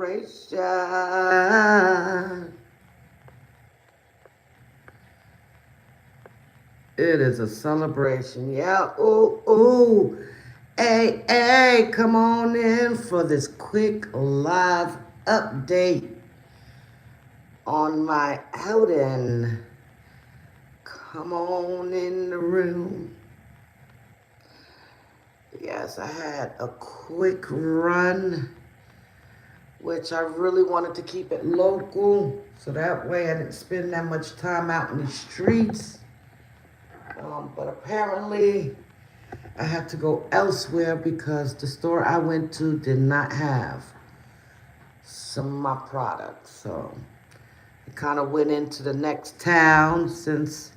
celebration. It is a celebration. Yeah. Ooh, ooh. Hey, hey, come on in for this quick live update on my outing. Come on in the room. Yes, I had a quick run, which I really wanted to keep it local, so that way I didn't spend that much time out in the streets. But apparently, I had to go elsewhere because the store I went to did not have some of my products. So I kind of went into the next town since,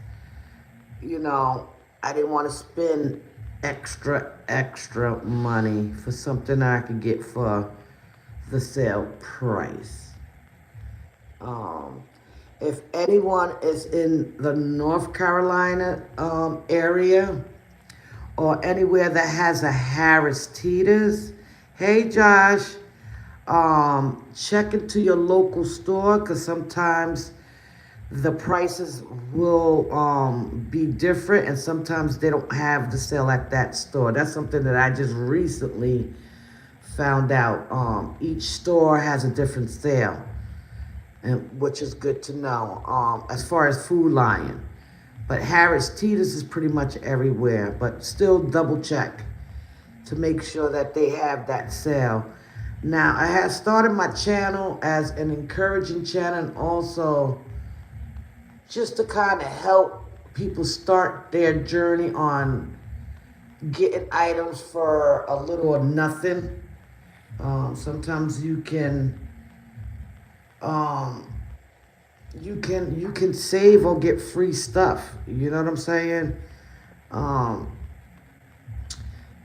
you know, I didn't want to spend extra money for something I could get for the sale price. Um, if anyone is in the North Carolina area or anywhere that has a Harris Teeter's, hey Josh, check into your local store because sometimes the prices will be different and sometimes they don't have the sale at that store. That's something that I just recently found out. Each store has a different sale, and which is good to know. As far as Food Lion, but Harris Teeter's is pretty much everywhere. But still double check to make sure that they have that sale. Now I have started my channel as an encouraging channel and also just to kind of help people start their journey on getting items for a little or nothing. Sometimes um, you can save or get free stuff. You know what I'm saying? Um,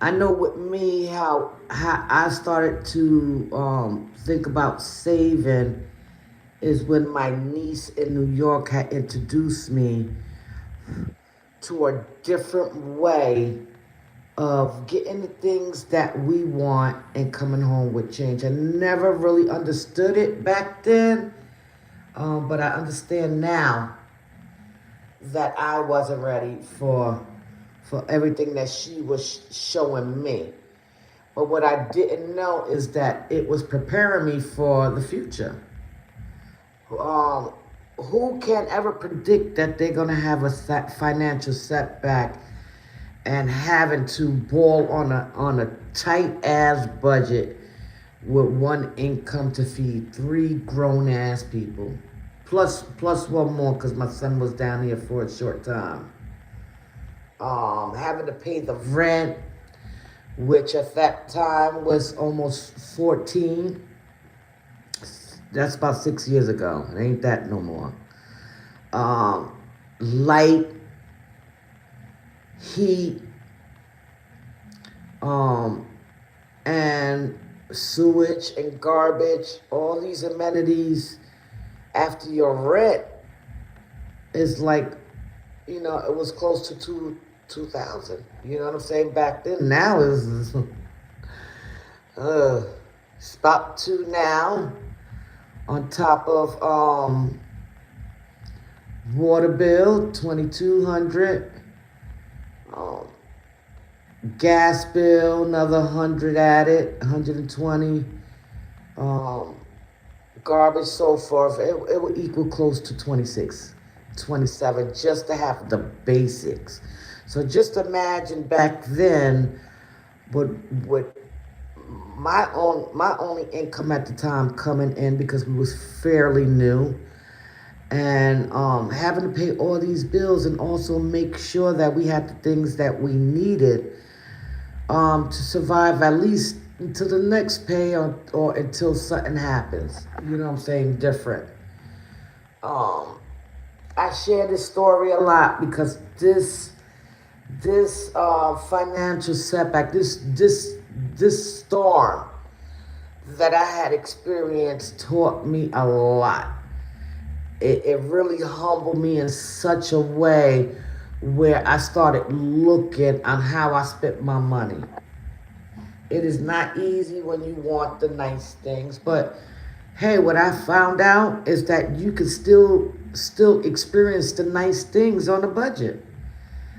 I know with me how I started to think about saving is when my niece in New York had introduced me to a different way of getting the things that we want and coming home with change. I never really understood it back then, but I understand now that I wasn't ready for everything that she was showing me. But what I didn't know is that it was preparing me for the future. Um, who can ever predict that they're gonna have a financial setback and having to ball on a tight ass budget with one income to feed three grown ass people, plus one more because my son was down here for a short time. Having to pay the rent, which at that time was almost 14. That's about 6 years ago. It ain't that no more. Um, Light, heat, um, and sewage and garbage, all these amenities after your rent is like, it was close to 2,000. You know what I'm saying? Back then, now is uh, it's about two now. On top of water bill, 2,200. Um, Gas bill, another 100 added, 120. Um, Garbage, so forth. It would equal close to 26, 27, just to have the basics. So just imagine back then, with my only income at the time coming in because we was fairly new and having to pay all these bills and also make sure that we had the things that we needed to survive at least until the next pay or until something happens. You know what I'm saying? Different. Um, I share this story a lot because this financial setback, this storm that I had experienced taught me a lot. It really humbled me in such a way where I started looking on how I spent my money. It is not easy when you want the nice things, but Hey, what I found out is that you can still experience the nice things on a budget.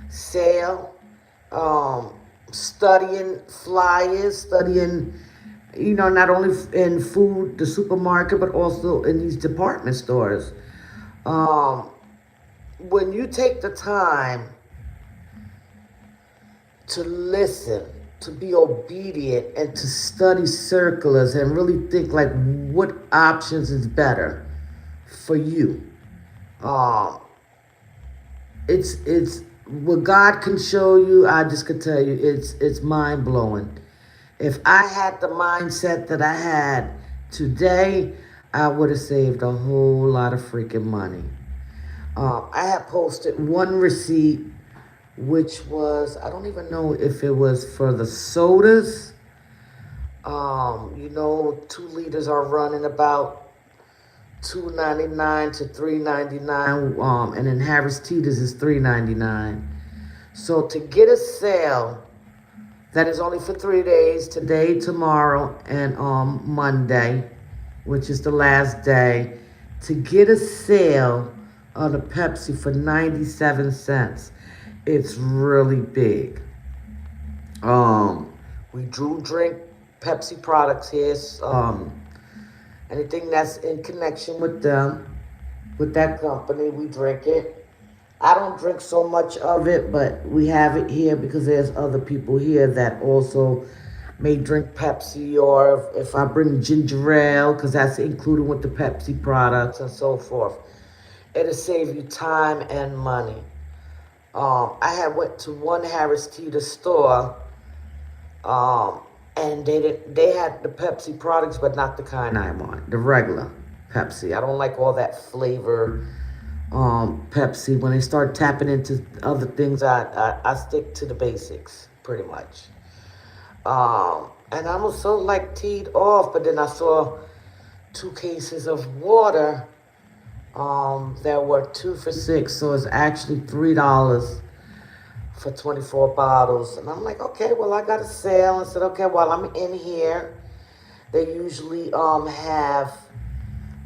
Sale, um, studying flyers, studying, not only in food, the supermarket, but also in these department stores. Um, when you take the time to listen, to be obedient, and to study circulars and really think like what options is better for you. Um, it's what God can show you. I just could tell you, it's mind blowing. If I had the mindset that I had today, I would have saved a whole lot of freaking money. I had posted one receipt, which was, I don't even know if it was for the sodas. 2 liters are running about $2.99 to $3.99, and then Harris Teeter's is $3.99. So to get a sale that is only for 3 days, today, tomorrow, and Monday, which is the last day, to get a sale on the Pepsi for 97 cents, it's really big. We do drink Pepsi products here. Anything that's in connection with them, with that company, we drink it. I don't drink so much of it, but we have it here because there's other people here that also may drink Pepsi, or if I bring ginger ale, because that's included with the Pepsi products and so forth. It'll save you time and money. I had went to one Harris Teeter store, and they had the Pepsi products, but not the kind I want, the regular Pepsi. I don't like all that flavor Pepsi. When they start tapping into other things, I stick to the basics pretty much. And I'm also like teed off, but then I saw 2 cases of water that were 2 for $6, so it's actually $3 for 24 bottles. And I'm like, okay, well, I got a sale. I said, okay, while I'm in here, they usually have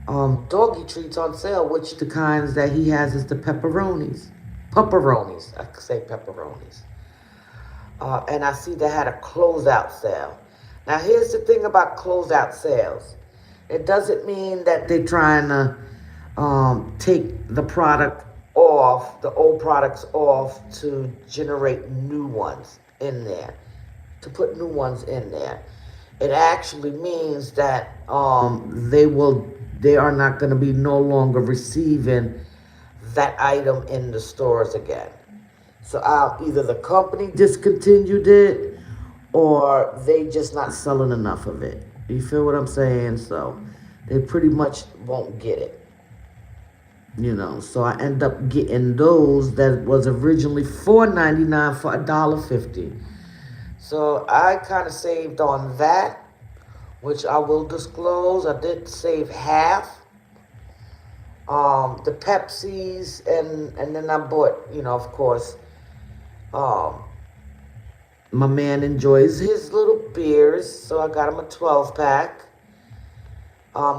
doggy treats on sale, which the kinds that he has is the pepperonis. Pepperonis. I could say pepperonis. And I see they had a closeout sale. Now, here's the thing about closeout sales. It doesn't mean that they're trying to take the product off, the old products off, to generate new ones in there, to put new ones in there. It actually means that they are not going to be no longer receiving that item in the stores again. So either the company discontinued it, or they just not selling enough of it. You feel what I'm saying? So they pretty much won't get it. So I end up getting those that was originally $4.99 for $1.50. So I kind of saved on that, which I will disclose. I did save half. The Pepsis, and then I bought, of course, my man enjoys his little beers, so I got him a 12-pack.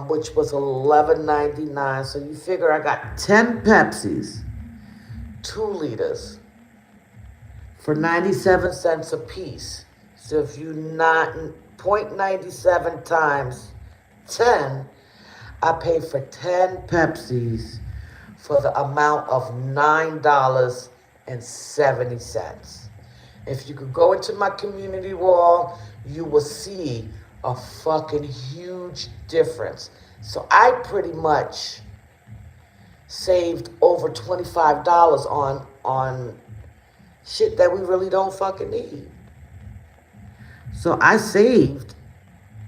Which was $11.99. So you figure I got 10 Pepsis, 2 liters, for 97 cents a piece. So if you not 0.97 times 10, I paid for 10 Pepsis for the amount of $9.70. If you could go into my community wall, you will see a fucking huge difference. So I pretty much saved over $25 on shit that we really don't fucking need. So I saved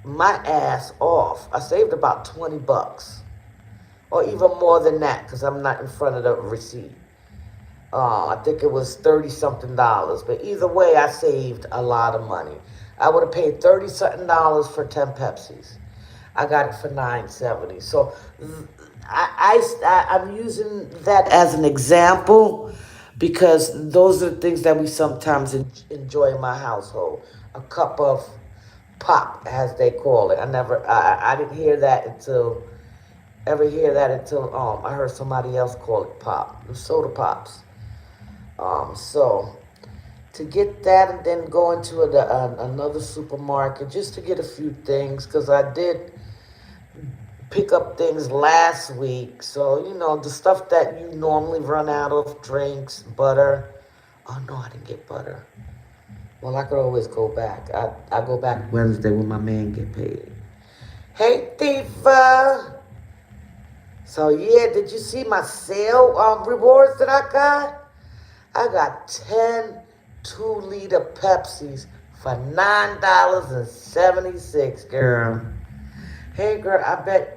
my ass off. I saved about $20, or even more than that, because I'm not in front of the receipt. I think it was 30 something dollars, but either way, I saved a lot of money. I would have paid 30 something dollars for 10 Pepsis. I got it for $9.70. So I'm using that as an example, because those are the things that we sometimes enjoy in my household. A cup of pop, as they call it. I didn't hear that until, I heard somebody else call it pop, the soda pops. So to get that and then go into another supermarket just to get a few things, because I did pick up things last week. So, the stuff that you normally run out of, drinks, butter. Oh, no, I didn't get butter. Well, I could always go back. I go back Wednesday when my man get paid. Hey, Tifa. So, yeah, did you see my sale rewards that I got? I got 10 2-liter Pepsis for $9.76, girl. Hey, girl, I bet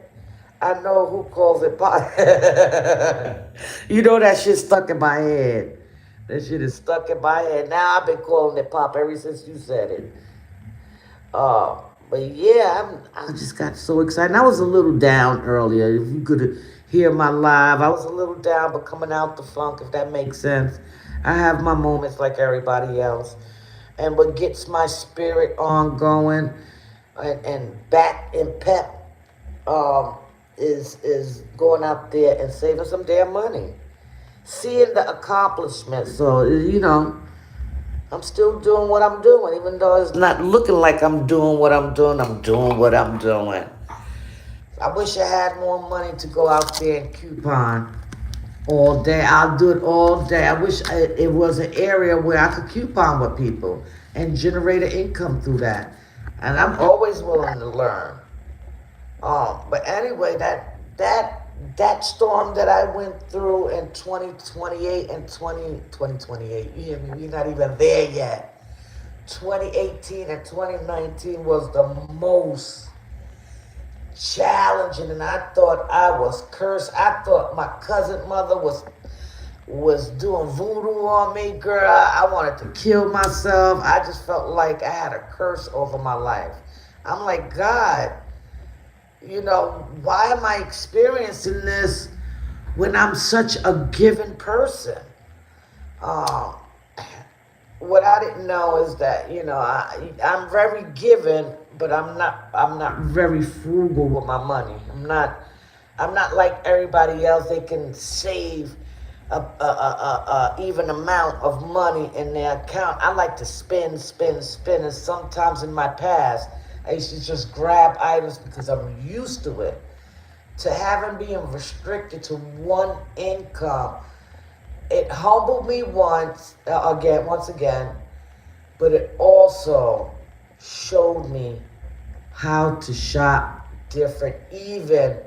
I know who calls it pop. That shit stuck in my head. That shit is stuck in my head. Now I've been calling it pop ever since you said it. But yeah, I just got so excited. I was a little down earlier. If you could hear my live, I was a little down, but coming out the funk, if that makes sense. I have my moments like everybody else. And what gets my spirit on going and back in pep is going out there and saving some damn money. Seeing the accomplishment. So, I'm still doing what I'm doing, even though it's not looking like I'm doing what I'm doing. I'm doing what I'm doing. I wish I had more money to go out there and coupon all day. I'll do it all day. I wish it was an area where I could coupon with people and generate an income through that. And I'm always willing to learn. But anyway, that storm that I went through in 2028 and 2028, you hear me? We're not even there yet. 2018 and 2019 was the most challenging, and I thought I was cursed. I thought my cousin mother was doing voodoo on me, girl. I wanted to kill myself. I just felt like I had a curse over my life. I'm like, God, why am I experiencing this when I'm such a giving person? What I didn't know is that, I'm very giving, but I'm not very frugal with my money. I'm not like everybody else. They can save a even amount of money in their account. I like to spend, and sometimes in my past, I used to just grab items because I'm used to it. To having being restricted to one income, it humbled me once again, but it also showed me how to shop different, even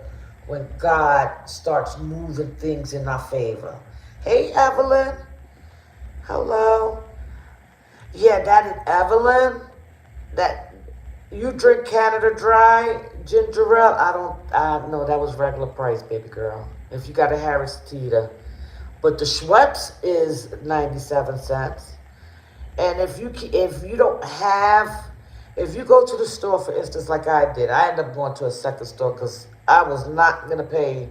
when God starts moving things in our favor. Hey, Evelyn. Hello. Yeah, that is Evelyn. That you drink Canada Dry ginger ale? I know that was regular price, baby girl. If you got a Harris Teeter. But the Schweppes is 97 cents. And if you go to the store, for instance, like I did, I ended up going to a second store because I was not going to pay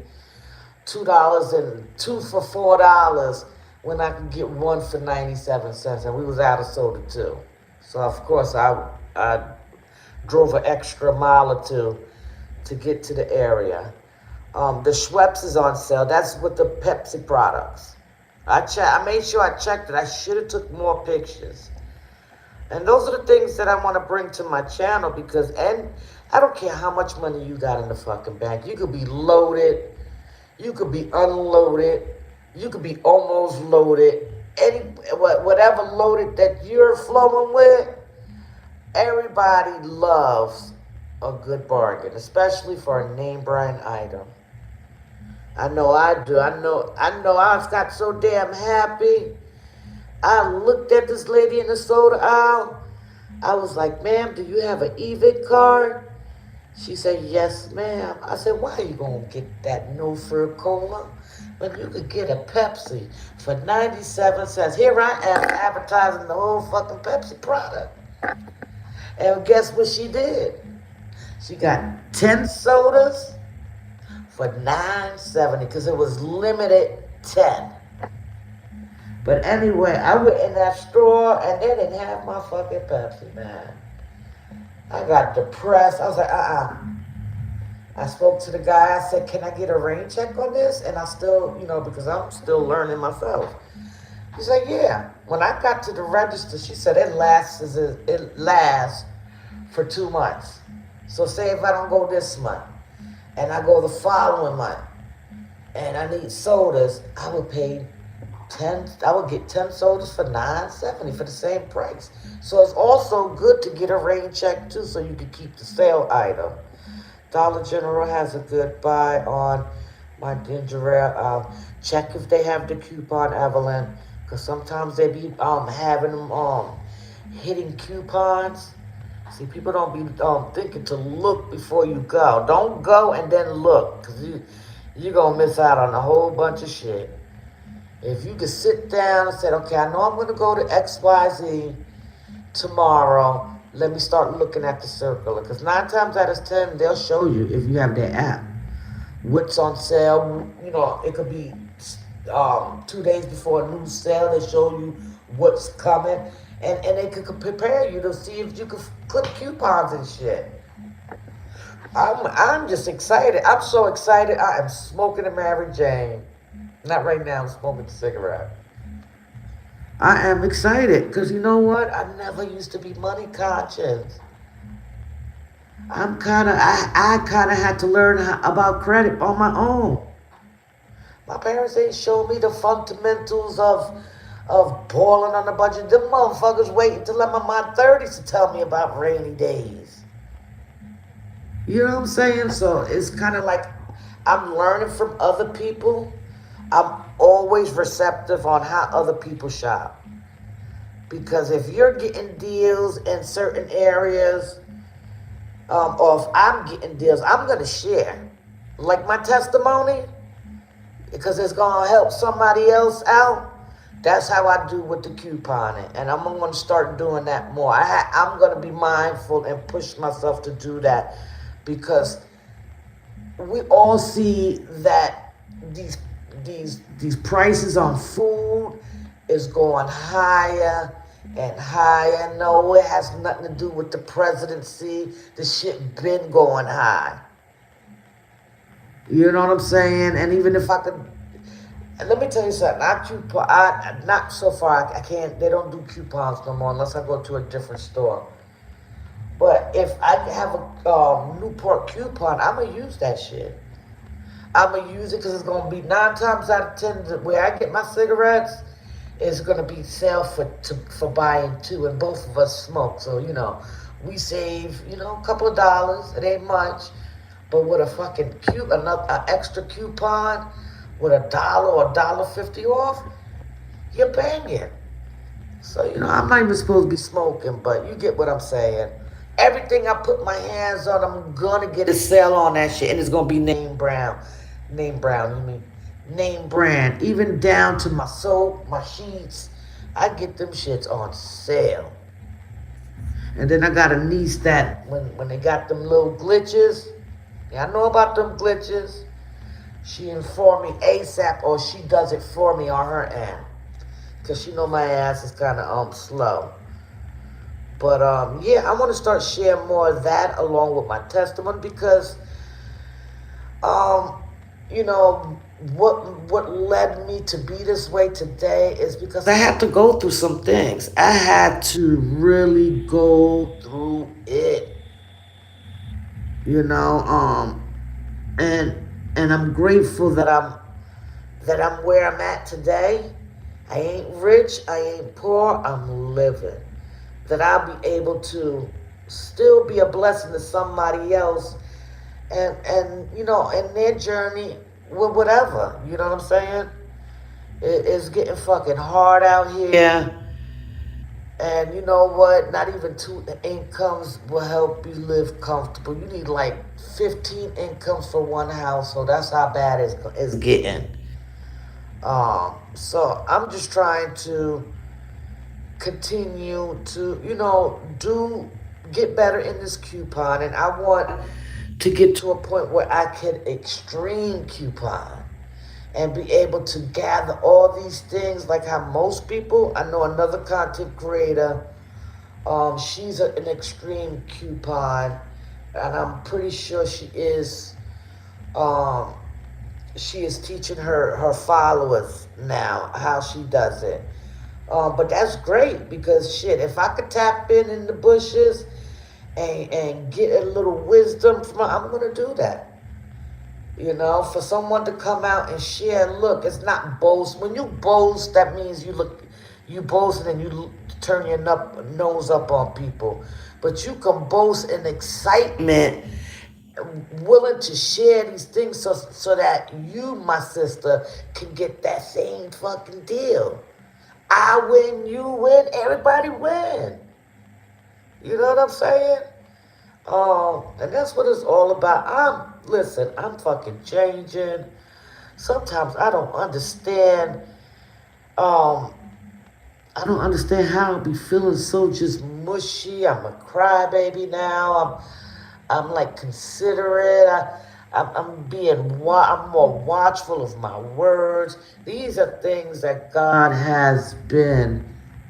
$2 and two for $4 when I could get one for 97 cents. And we was out of soda too. So, of course, I drove an extra mile or two to get to the area. The Schweppes is on sale. That's with the Pepsi products. I made sure I checked it. I should have took more pictures. And those are the things that I want to bring to my channel and I don't care how much money you got in the fucking bank. You could be loaded. You could be unloaded. You could be almost loaded. Whatever loaded that you're flowing with, everybody loves a good bargain, especially for a name brand item. I know I do. I know I got so damn happy. I looked at this lady in the soda aisle. I was like, ma'am, do you have an EVIT card? She said, yes, ma'am. I said, why are you going to get that no-fur cola when you could get a Pepsi for 97 cents? Here I am advertising the whole fucking Pepsi product. And guess what she did? She got 10 sodas for $9.70 because it was limited 10. But anyway, I went in that store and they didn't have my fucking Pepsi, man. I got depressed. I was like, I spoke to the guy. I said, can I get a rain check on this? And I still, because I'm still learning myself. He's like, yeah. When I got to the register, she said it lasts for 2 months. So say if I don't go this month and I go the following month and I need sodas, I would get 10 sodas for $9.70 for the same price. So it's also good to get a rain check too, so you can keep the sale item. Dollar General has a good buy on my ginger ale. Check if they have the coupon, Evelyn, because sometimes they be having them hitting coupons. See, people don't be thinking to look before you go. Don't go and then look, because you're going to miss out on a whole bunch of shit. If you just sit down and say, okay, I know I'm going to go to XYZ tomorrow, let me start looking at the circular. Because 9 times out of 10, they'll show you, if you have their app, what's on sale. It could be 2 days before a new sale. They show you what's coming. And they could prepare you to see if you could clip coupons and shit. I'm just excited. I'm so excited. I am smoking a Mary Jane. Not right now. I'm smoking a cigarette. I am excited because you know what? I never used to be money conscious. I kind of had to learn about credit on my own. My parents ain't showed me the fundamentals of balling on the budget. Them motherfuckers wait until I'm in my 30s to tell me about rainy days. You know what I'm saying? So it's kind of like I'm learning from other people. I'm always receptive on how other people shop. Because if you're getting deals in certain areas, or if I'm getting deals, I'm going to share. Like my testimony, because it's going to help somebody else out. That's how I do with the couponing. And I'm going to start doing that more. I'm going to be mindful and push myself to do that. Because we all see that these prices on food is going higher and higher. No, it has nothing to do with the presidency. The shit been going high. You know what I'm saying? And even if I could, and let me tell you something. Not so far. I can't. They don't do coupons no more unless I go to a different store. But if I have a Newport coupon, I'm gonna use that shit. I'm going to use it because it's going to be 9 times out of 10 where I get my cigarettes, it's going to be sale for buying 2, and both of us smoke. So, we save, a couple of dollars. It ain't much. But with a fucking an extra coupon with $1 or $1.50 off, you're banging. So, I'm not even supposed to be smoking, but you get what I'm saying. Everything I put my hands on, I'm going to get a sale on that shit, and it's going to be name brand. Name brand. Even down to my soap, my sheets. I get them shits on sale. And then I got a niece that when they got them little glitches, I know about them glitches, she informed me ASAP, or she does it for me on her end. Because she know my ass is kind of slow. But I want to start sharing more of that along with my testimony, because what led me to be this way today is because I had to go through some things. I had to really go through it. And I'm grateful that I'm where I'm at today. I ain't rich, I ain't poor, I'm living. That I'll be able to still be a blessing to somebody else and in their journey with whatever. You know what I'm saying? It's getting fucking hard out here. And you know what? Not even 2 incomes will help you live comfortable. You need like 15 incomes for one household. That's how bad it's getting. So I'm just trying to continue to, get better in this coupon. And I want to get to a point where I can extreme coupon and be able to gather all these things like how most people, I know another content creator, She's an extreme coupon, and I'm pretty sure um, she is teaching her followers now how she does it. But that's great because shit, if I could tap in the bushes and get a little wisdom from her, I'm gonna do that. You know, for someone to come out and share, look, it's not boast. When you boast, that means you boast and you turn your nose up on people. But you can boast in excitement, willing to share these things so that you, my sister, can get that same fucking deal. I win, you win, everybody win. You know what I'm saying? And that's what it's all about. I'm fucking changing. Sometimes Um, I don't understand how I be feeling so just mushy. I'm a crybaby now. I'm like considerate. I'm more watchful of my words. These are things that God has been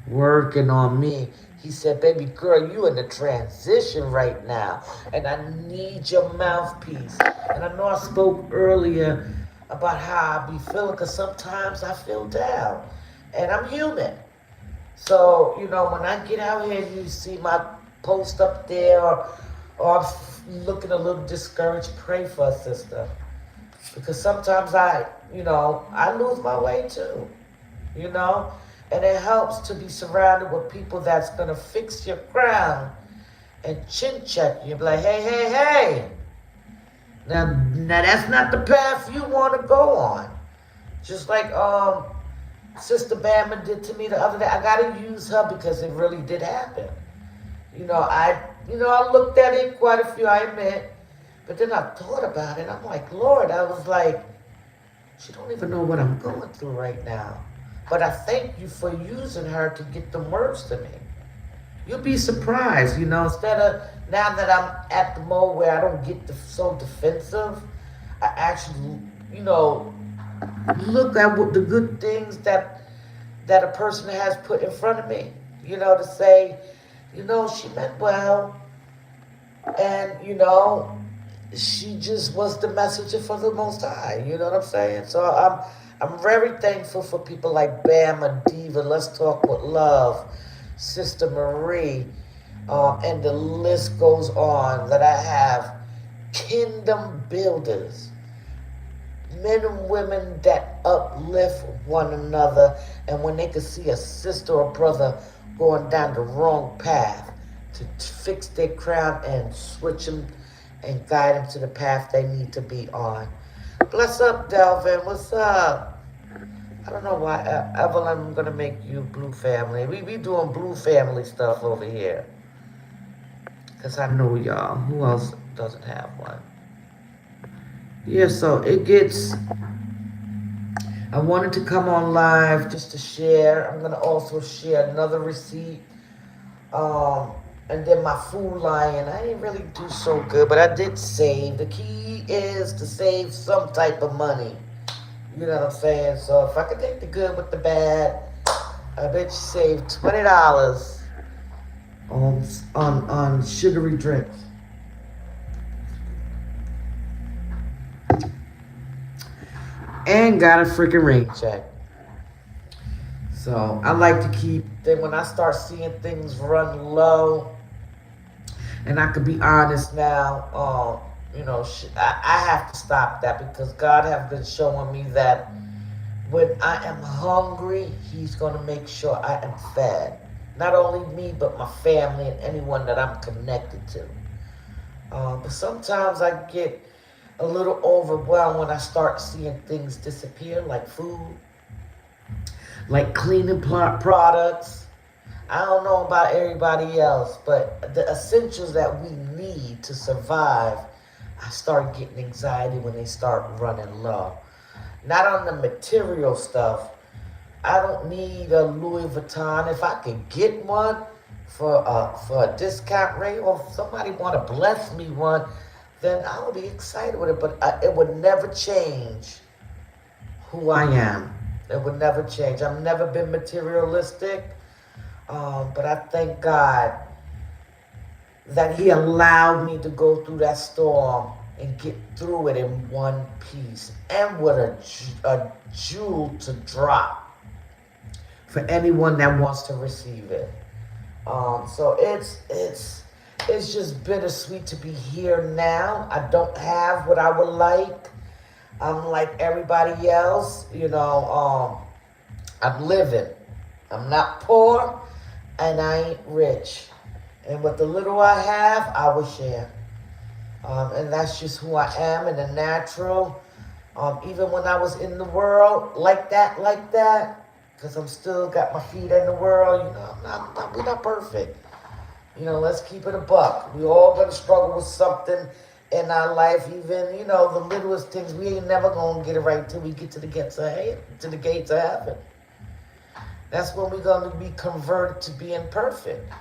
working on me. He said, baby girl, you in the transition right now, and I need your mouthpiece. And I know I spoke earlier about how I be feeling, because sometimes I feel down, and I'm human. So, when I get out here and you see my post up there, or I'm looking a little discouraged, pray for a sister. Because sometimes I lose my way too, you know? And it helps to be surrounded with people that's going to fix your crown and chin check you. Be like, hey, hey, hey. Now that's not the path you want to go on. Just like Sister Bama did to me the other day. I gotta use her because it really did happen. I looked at it quite a few, I admit, but then I thought about it. I'm like, Lord, I was like, she don't even know what I'm going through right now. But I thank you for using her to get the words to me. You'll be surprised, instead of now that I'm at the mode where I don't get so defensive, I actually, look at what the good things that a person has put in front of me, to say, she meant well, and she just was the messenger for the Most High. You know what I'm saying? So I'm very thankful for people like Bama Diva, Let's Talk with Love, Sister Marie, and the list goes on that I have. Kingdom builders, men and women that uplift one another, and when they can see a sister or brother going down the wrong path, to fix their crown and switch them and guide them to the path they need to be on. Bless up, Delvin. What's up? I don't know why, Evelyn, I'm going to make you Blue Family. We doing Blue Family stuff over here. Because I know y'all. Who else doesn't have one? Yeah, so I wanted to come on live just to share. I'm going to also share another receipt. And then my Food Lion, I didn't really do so good, but I did save. The key is to save some type of money. You know what I'm saying? So if I could take the good with the bad, I bet you save $20 on sugary drinks. And got a freaking rain check. So I like to keep, then when I start seeing things run low, and I could be honest now, I have to stop that, because God has been showing me that when I am hungry, He's going to make sure I am fed. Not only me, but my family and anyone that I'm connected to. But sometimes I get a little overwhelmed when I start seeing things disappear, like food, like cleaning products. I don't know about everybody else, but the essentials that we need to survive, I start getting anxiety when they start running low. Not on the material stuff. I don't need a Louis Vuitton. If I could get one for a discount rate, or if somebody want to bless me one, then I would be excited with it. But it would never change who I am. It would never change. I've never been materialistic. But I thank God that He allowed me to go through that storm and get through it in one piece. And what a jewel to drop for anyone that wants to receive it. So it's just bittersweet to be here now. I don't have what I would like. I'm like everybody else, I'm living. I'm not poor and I ain't rich. And with the little I have, I will share. And that's just who I am in the natural. Even when I was in the world like that, because I'm still got my feet in the world, we're not perfect. Let's keep it a buck. We all gonna struggle with something in our life, even, the littlest things. We ain't never gonna get it right till we get to the gates of heaven. That's when we're gonna be converted to being perfect.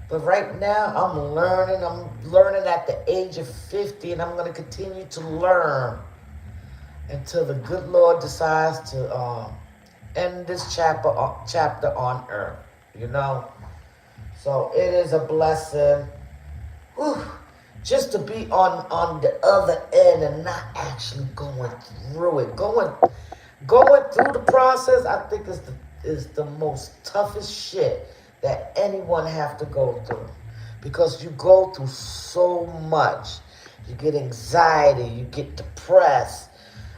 But right now, I'm learning. I'm learning at the age of 50, and I'm going to continue to learn until the good Lord decides to end this chapter on earth, So it is a blessing. Whew, just to be on the other end and not actually going through it. Going through the process, I think is the most toughest shit that anyone have to go through, because you go through so much. You get anxiety, you get depressed,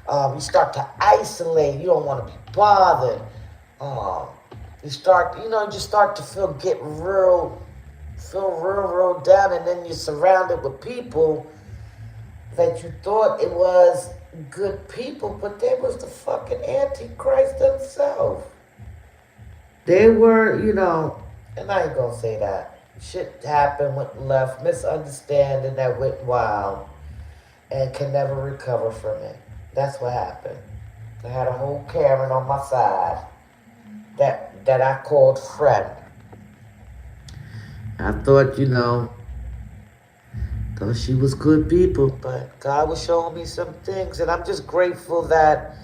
you start to isolate, you don't want to be bothered. You just start to feel real down, and then you're surrounded with people that you thought it was good people, but they was the fucking Antichrist themselves. They were, and I ain't gonna say that. Shit happened, went left, misunderstanding that went wild, and can never recover from it. That's what happened. I had a whole Karen on my side that I called friend. I thought, thought she was good people, but God was showing me some things, and I'm just grateful that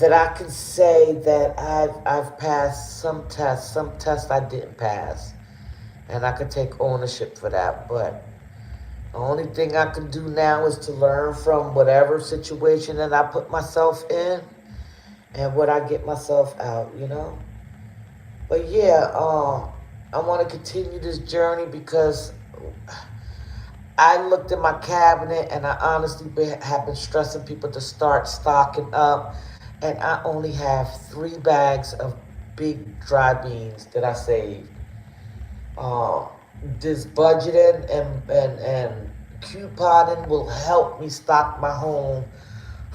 I can say that I've passed some tests I didn't pass, and I can take ownership for that. But the only thing I can do now is to learn from whatever situation that I put myself in and what I get myself out, But yeah, I want to continue this journey because I looked in my cabinet and I honestly have been stressing people to start stocking up. And I only have 3 bags of big dry beans that I saved. This budgeting and couponing will help me stock my home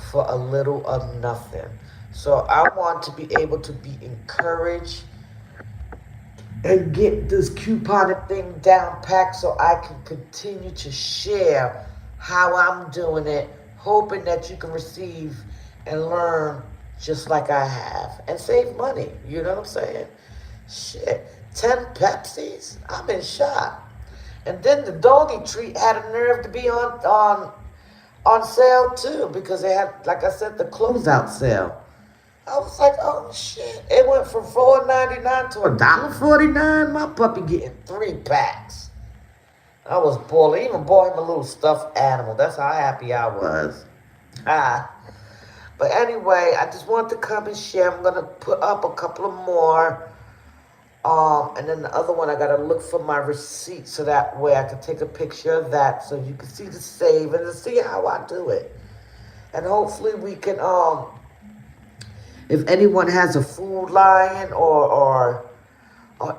for a little of nothing. So I want to be able to be encouraged and get this couponing thing down packed so I can continue to share how I'm doing it, hoping that you can receive and learn just like I have and save money. You know what I'm saying? Shit, 10 Pepsis? I'm in shock. And then the doggy treat had a nerve to be on sale too, because they had, like I said, the closeout sale. I was like, oh shit. It went from $4.99 to $1.49. My puppy getting 3 packs. I was boiling. Even bought him a little stuffed animal. That's how happy I was. But anyway, I just wanted to come and share. I'm gonna put up a couple of more. And then the other one, I gotta look for my receipt so that way I can take a picture of that so you can see the save and to see how I do it. And hopefully we can, if anyone has a Food Lion or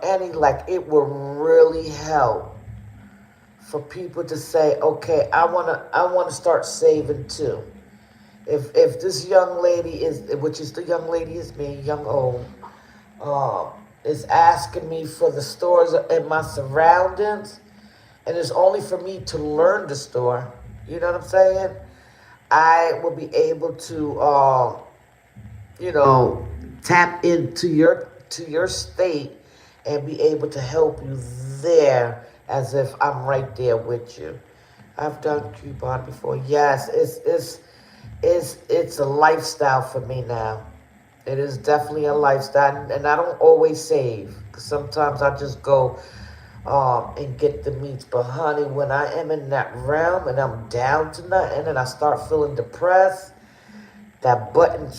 any, like, it will really help for people to say, okay, I wanna start saving too. If this young lady which is the young lady is me, young old, is asking me for the stores in my surroundings, and it's only for me to learn the store, you know what I'm saying? I will be able to, tap into your state and be able to help you there as if I'm right there with you. I've done coupon before. Yes, it's a lifestyle for me now. It is definitely a lifestyle, and I don't always save. 'Cause sometimes I just go and get the meats. But honey, when I am in that realm and I'm down to nothing and I start feeling depressed, that button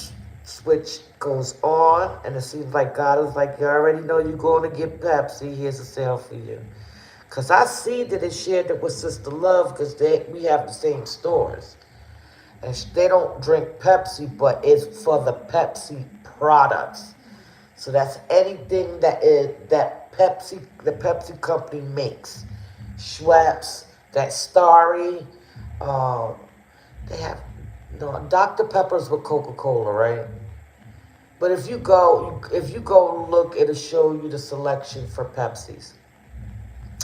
switch goes on, and it seems like God is like, you already know you're going to get Pepsi. Here's a sale for you. Because I see that it shared it with Sister Love because we have the same stores. And they don't drink Pepsi, but it's for the Pepsi products. So that's anything that the Pepsi company makes. Schweppes, that Starry, they have, Dr. Pepper's with Coca-Cola, right? But if you go look, it'll show you the selection for Pepsis,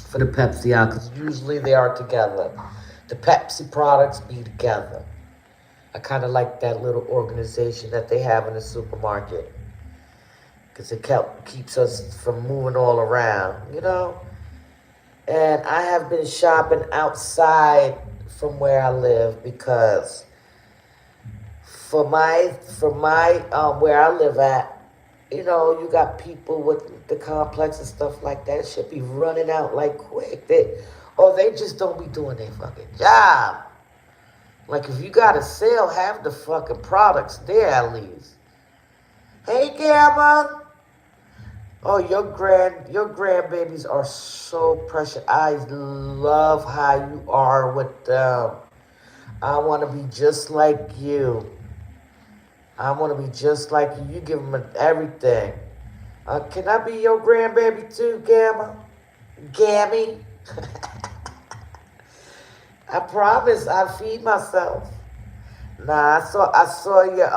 for the Pepsi out, because usually they are together. The Pepsi products be together. I kind of like that little organization that they have in the supermarket, because it keeps us from moving all around, And I have been shopping outside from where I live because for my where I live at, you got people with the complex and stuff like that. It should be running out like quick. They just don't be doing their fucking job. Like if you got a sale, have the fucking products there at least. Hey, Gamma. Oh, your grandbabies are so precious. I love how you are with them. I want to be just like you. I want to be just like you. You give them everything. Can I be your grandbaby too, Gamma? Gammy? I promise I feed myself. Nah, I saw your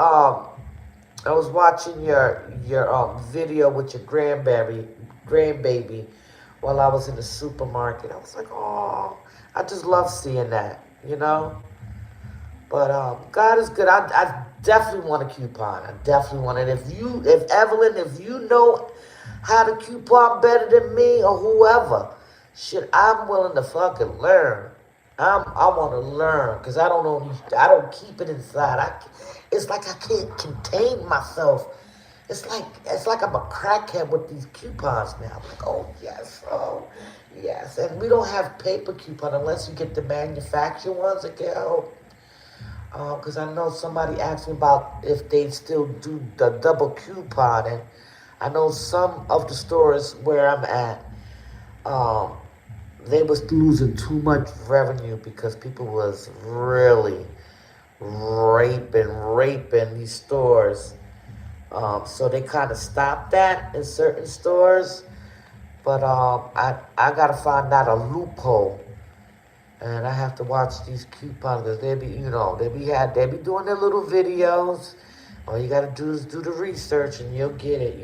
I was watching your video with your grandbaby while I was in the supermarket. I was like, oh, I just love seeing that, But God is good. I definitely want a coupon. I definitely want it. If Evelyn, if you know how to coupon better than me or whoever, shit, I'm willing to fucking learn. I want to learn because I don't know. I don't keep it inside. It's like I can't contain myself. It's like I'm a crackhead with these coupons now. I'm like, oh yes, and we don't have paper coupon unless you get the manufacturer ones that can help. Because I know somebody asked me about if they still do the double couponing. I know some of the stores where I'm at, they was losing too much revenue because people was really raping these stores. So they kind of stopped that in certain stores. But I gotta find out a loophole, and I have to watch these coupons because they be doing their little videos. All you gotta do is do the research and you'll get it,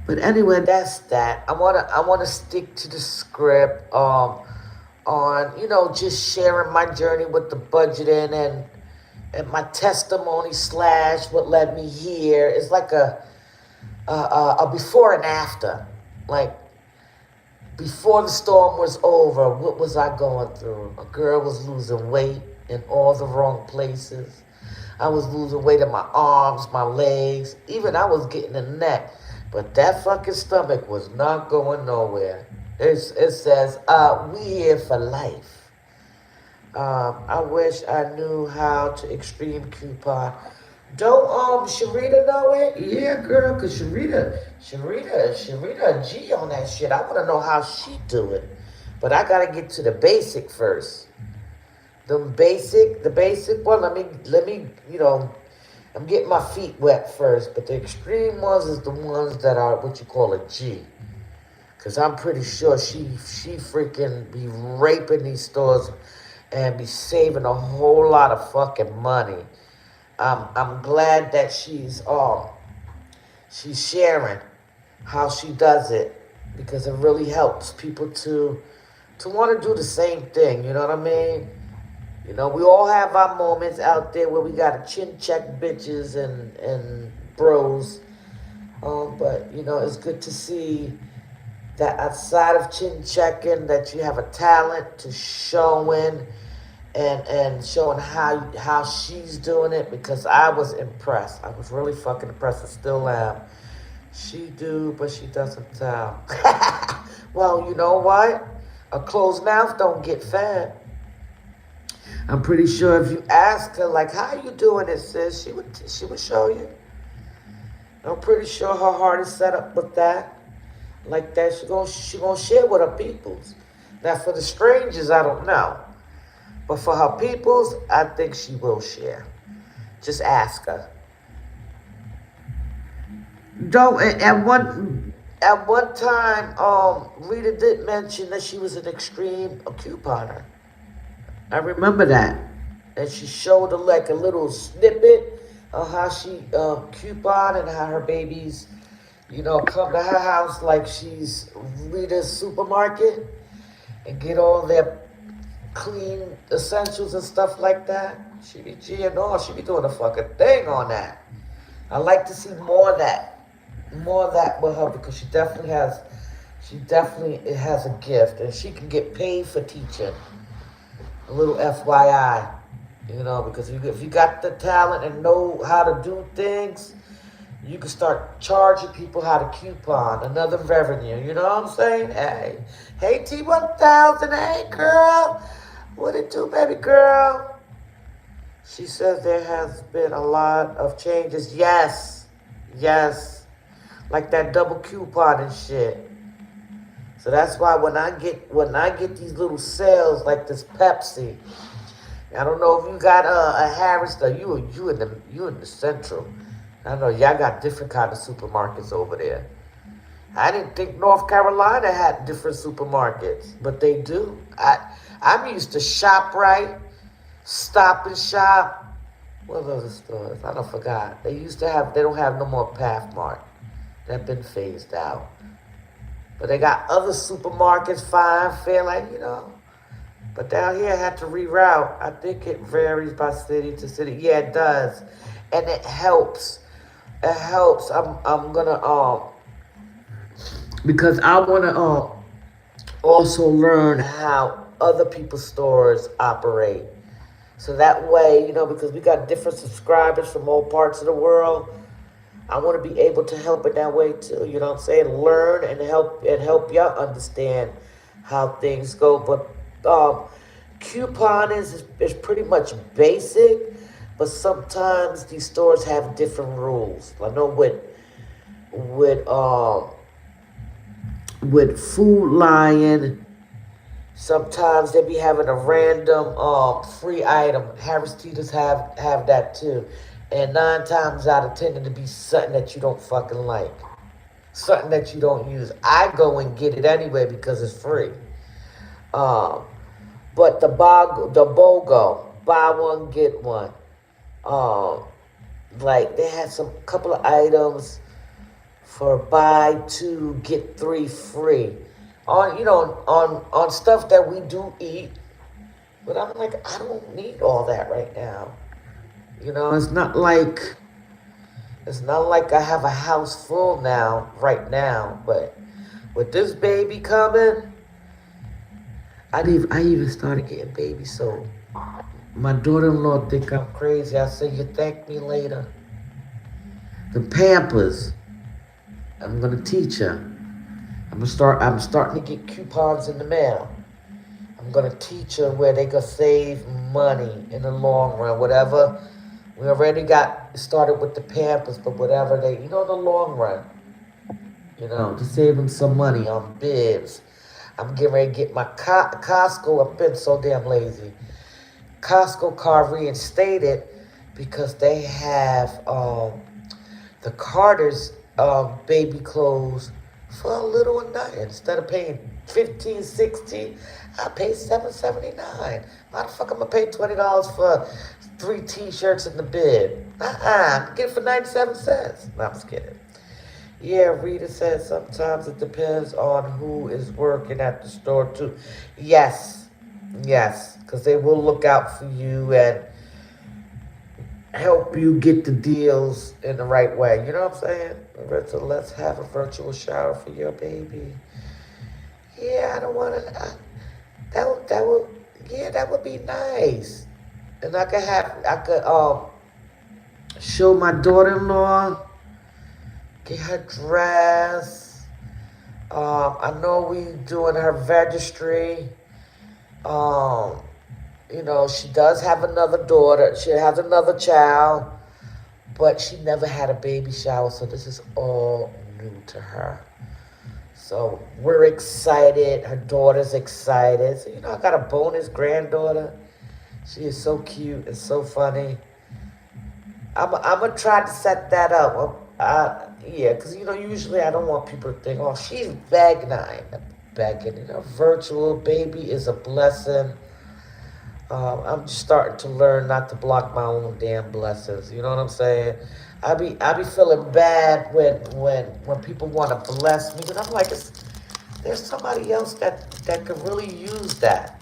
But anyway, that's that. I wanna stick to the script on just sharing my journey with the budgeting and my testimony / what led me here. It's like a before and after. Like before the storm was over, what was I going through? A girl was losing weight in all the wrong places. I was losing weight in my arms, my legs, even I was getting a neck. But that fucking stomach was not going nowhere. It says, we here for life. I wish I knew how to extreme coupon. Don't Sharita know it? Yeah, girl, because Sharita a G on that shit. I want to know how she do it. But I got to get to the basic first. The basic one, let me, I'm getting my feet wet first, but the extreme ones is the ones that are what you call a G. Because I'm pretty sure she freaking be raping these stores and be saving a whole lot of fucking money. I'm glad that she's sharing how she does it, because it really helps people to want to do the same thing, you know what I mean? We all have our moments out there where we got to chin check bitches and bros. But, it's good to see that outside of chin checking that you have a talent to showing and showing how she's doing it, because I was impressed. I was really fucking impressed. I still am. She do, but she doesn't tell. Well, you know what? A closed mouth don't get fed. I'm pretty sure if you ask her, like, how you doing it, sis, she would show you. I'm pretty sure her heart is set up with that. Like that, she gonna share with her peoples. Now for the strangers, I don't know. But for her peoples, I think she will share. Just ask her. Though at one time, Rita did mention that she was an extreme couponer. I remember that. And she showed her like a little snippet of how she coupon and how her babies, come to her house like she's Rita's supermarket and get all their clean essentials and stuff like that. She be G'ing off. She be doing a fucking thing on that. I like to see more of that. More of that with her, because she definitely has a gift, and she can get paid for teaching. A little FYI, because if you got the talent and know how to do things, you can start charging people how to coupon, another revenue. You know what I'm saying? Hey T1000, hey girl, what it do, baby girl? She says there has been a lot of changes. Yes, like that double coupon and shit. So that's why when I get these little sales like this Pepsi, I don't know if you got a Harris, though. You in the Central. I know y'all got different kind of supermarkets over there. I didn't think North Carolina had different supermarkets, but they do. I'm used to ShopRite, Stop and Shop. What other stores? I don't forgot. They don't have no more Pathmark. They've been phased out. But they got other supermarkets, fine, fair, But down here, I had to reroute. I think it varies by city to city. Yeah, it does. And it helps. It helps. I'm gonna, because I wanna, also learn how other people's stores operate. So that way, because we got different subscribers from all parts of the world, I want to be able to help in that way too. You know what I'm saying? Learn and help y'all understand how things go. But couponing is pretty much basic, but sometimes these stores have different rules. I know with Food Lion, sometimes they be having a random free item. Harris Teeters have that too. And 9 times out of 10, it'll be something that you don't fucking like. Something that you don't use. I go and get it anyway because it's free. But the BOGO, buy one, get one. Like they had some couple of items for buy 2, get 3 free. On stuff that we do eat. But I'm like, I don't need all that right now. It's not like I have a house full right now, but with this baby coming, I even started getting baby soap. My daughter-in-law think I'm crazy. I say, you thank me later. The Pampers, I'm gonna teach her. I'm starting to get coupons in the mail. I'm gonna teach her where they can save money in the long run, whatever. We already got started with the Pampers, but whatever the long run, to save them some money on bibs. I'm getting ready to get my Costco. I've been so damn lazy. Costco card reinstated because they have the Carter's baby clothes for a little or nothing. Instead of paying $15, $16, I pay $7.79. Why the fuck I'm gonna pay $20 for 3 T-shirts in the bib? Get it for 97 cents. No, I'm just kidding. Yeah, Rita says sometimes it depends on who is working at the store too. Yes, because they will look out for you and help you get the deals in the right way. You know what I'm saying? So let's have a virtual shower for your baby. Yeah, I don't want to. Yeah, that would be nice. And I could show my daughter-in-law, get her dress. I know we doing her registry. Um, she does have another daughter. She has another child, but she never had a baby shower, so this is all new to her. So we're excited. Her daughter's excited. So, I got a bonus granddaughter. She is so cute and so funny. I'm gonna try to set that up. Yeah, because usually I don't want people to think, oh, she's begging. I ain't begging. Virtual baby is a blessing. I'm just starting to learn not to block my own damn blessings. You know what I'm saying? I be feeling bad when people want to bless me, but I'm like, there's somebody else that could really use that,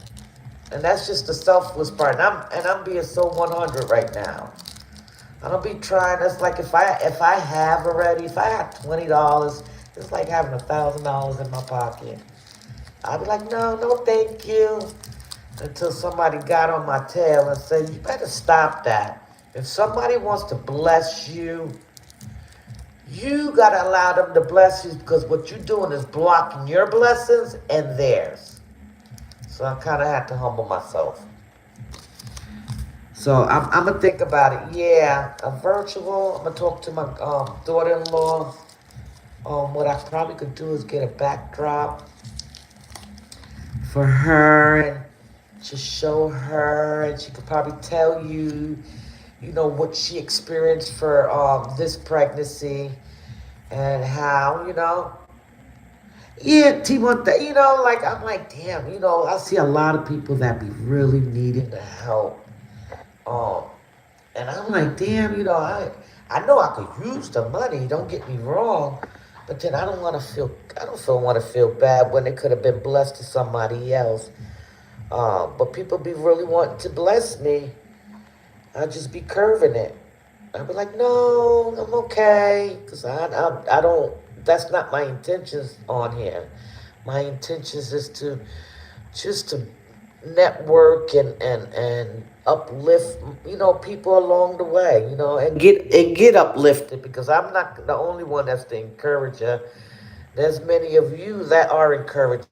and that's just the selfless part. And I'm being so 100 right now. I don't be trying. That's like if I have already, if I have $20, it's like having $1,000 in my pocket. I'd be like, no, no, thank you. Until somebody got on my tail and said, you better stop that. If somebody wants to bless you, you gotta allow them to bless you because what you're doing is blocking your blessings and theirs. So I kind of had to humble myself. So I'm gonna think about it. Yeah, a virtual. I'm gonna talk to my daughter-in-law. What I probably could do is get a backdrop for her and just show her, and she could probably tell you, what she experienced for this pregnancy and how, Yeah, Timothy, like I'm like, damn, I see a lot of people that be really needing the help. Um, and I'm like, damn, I know I could use the money. Don't get me wrong, but then I don't want to feel bad when it could have been blessed to somebody else. But people be really wanting to bless me. I just be curving it. I'd be like, no, I'm okay, cause I don't. That's not my intentions on here. My intentions is to just to network and uplift people along the way, and get uplifted because I'm not the only one that's the encourager. There's many of you that are encouraged